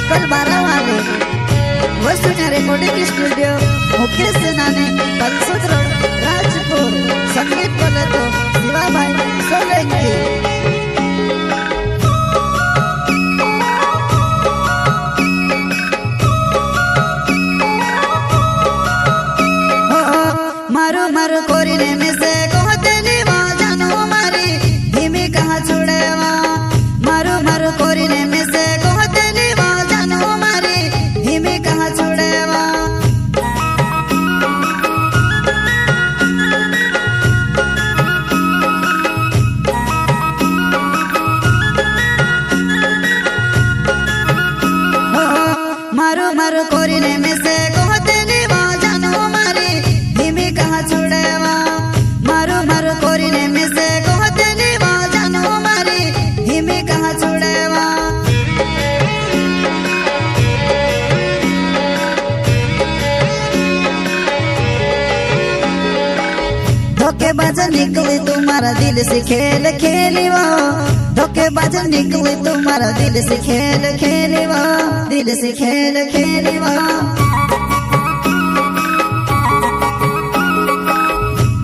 एकल 12 वाले वसुन्या recording studio Mukesh सेनानी बलसोद रोड राजपुर। संगीत बोले तो शिवा भाई सोलंकी। मारो मारो कोरिने में से कहतेली वा जानो मारी धीमी कहाँ छुड़ेवा। मारो मारो कोरिने में से कहतेली वा जानो मारी धीमी कहाँ छुड़ेवा। मारो मारो कोरिने में से कहतेली वा जानो मारी धीमी कहाँ छुड़ेवा। मारो मारो कोरिने में से कहतेली वा जानो मारी धीमी कहाँ छुड़ेवा। धोखेबाज निकली तुम्हारा दिल से खेल खेली वो। धोखेबाज निकली तुम्हारा दिल से खेल खेली वो। दिल से खेल खेली वो।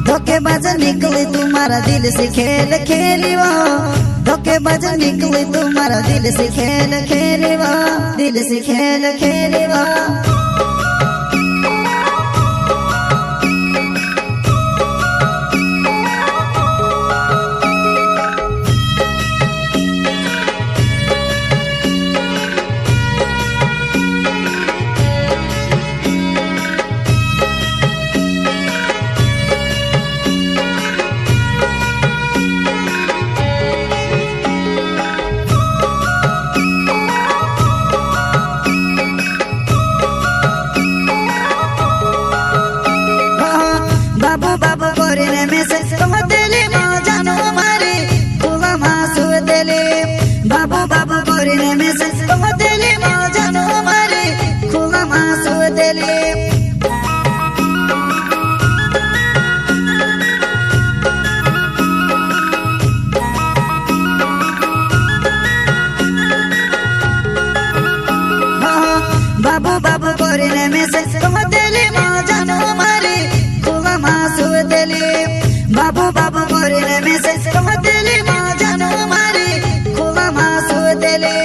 धोखेबाज निकली तुम्हारा दिल से खेल खेली वो। धोखेबाज निकली तुम्हारा दिल से खेल खेली वो। दिल से खेल खेली वो। बाबू बाबू कोरिने में से कहतेली वा जानो मारी खुला मासु देली। बाबू बाबू कोरिने में से कहतेली वा जानो मारी खुला मासु देली। बाबू बाबू कोरिने में से कहतेली वा जानो मारी खुला मासु देली। बाबू बाबू कोरिने में से कहतेली वा जानो मारी खुला मासु देली।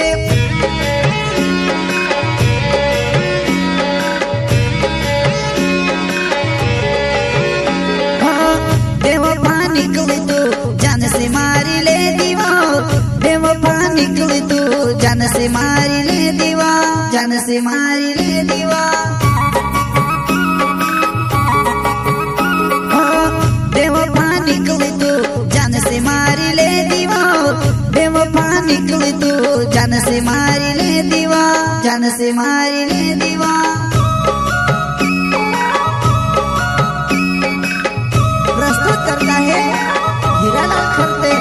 बेवफा निकली तू जान से मारी ले दीवा। बेवफा निकली तू जान से मारी ले दीवा। जान से मारी ले दीवा। बेवफा निकली तू जान से मारी ले दीवा। बेवफा निकली तू जान से मारी ले दीवा। जान से मारी ले दीवा। प्रस्तुत करता है हीरालाल खरते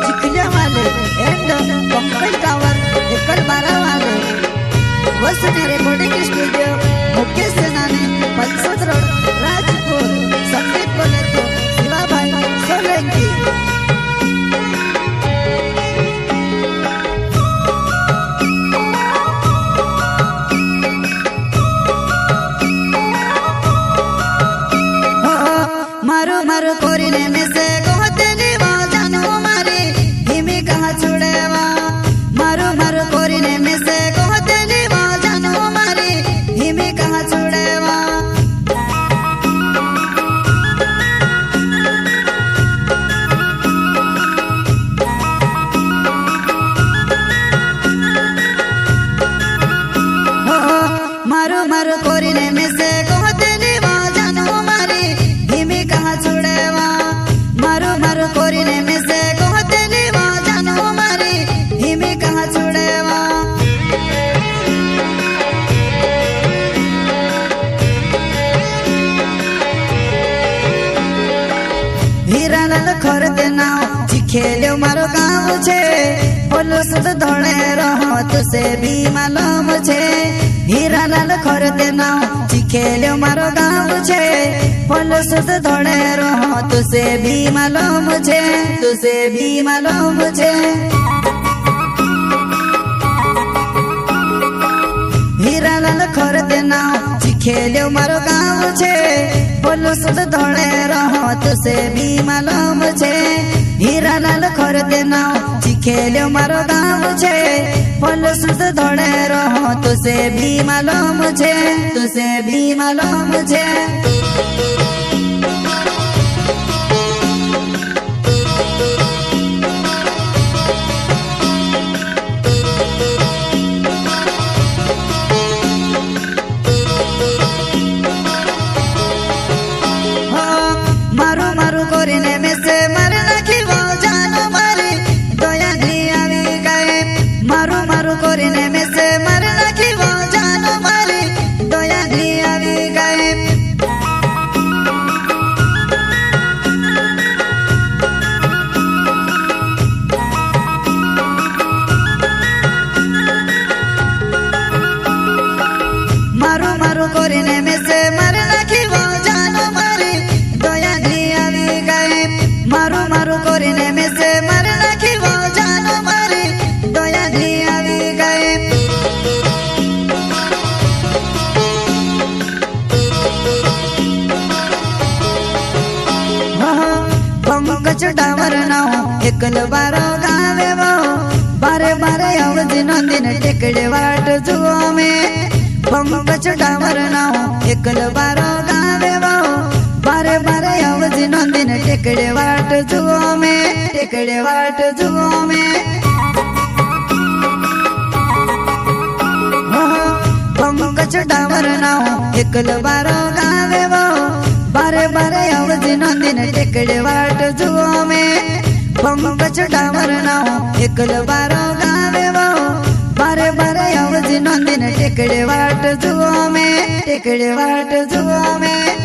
चिखलिया वाले एंड पंकज टावर एकल 12 वाले वसुन्या रिकॉर्डिंग स्टूडियो मुकेश सेनानी बलसोद रोड राजपुर। संगीत बोले तो शिवा भाई सोलंकी। मारो मारो कोरिने में से कहतेली वा जानो मारी धीमी कहाँ छुड़ेवा। मारो मारो कोरिने में से कहतेली वा जानो मारी धीमी कहाँ छुड़ेवा। मारो मारो कोरिने में से कहतेली वा जानो मारी धीमी कहाँ छुड़ेवा। मारो मारो कोरिने में से कहतेली वा जानो मारी धीमी कहाँ छुड़ेवा। हीरालाल खरते नाव चिखेल्यो मारो गाँव छे। बोलो सुध धोड़े रहो तुसे भी मालूम छे। हीरालाल खरते नाव चिखेल्यो मारो गाँव छे। बोलो सुध धोड़े रहो तुसे भी मालूम छे। तुसे भी मालूम छे। हीरालाल खर देना चिखेल्यो मारो गाँव छे बोलो सुध धोड़े रहो तुसे भी मालूम छे हीरालाल खर देना चिखेल्यो मारो गाँव छे बोलो सुध धोड़े रहो तुसे भी मालूम छे तुसे भी मालूम छे डावर नाव एकल बारो गावे वो बारे बारे आवजी नंदीन टेकड़े वाट जुओ में पंकज डावर नाव एकल बारो गावे वो बारे बारे आवजी नंदीन टेकड़े वाट जुओ में टेकड़े वाट जुओ में पंकज डावर नाव एकल बारो गावे वो बारे बारे आवजी नंदीन टेकड़े वाट जुओ में पंकज डावर नाव एकल बारो गावे वो बारे बारे आवजी नंदीन टेकड़े वाट जुओ में टेकड़े वाट जुओ में।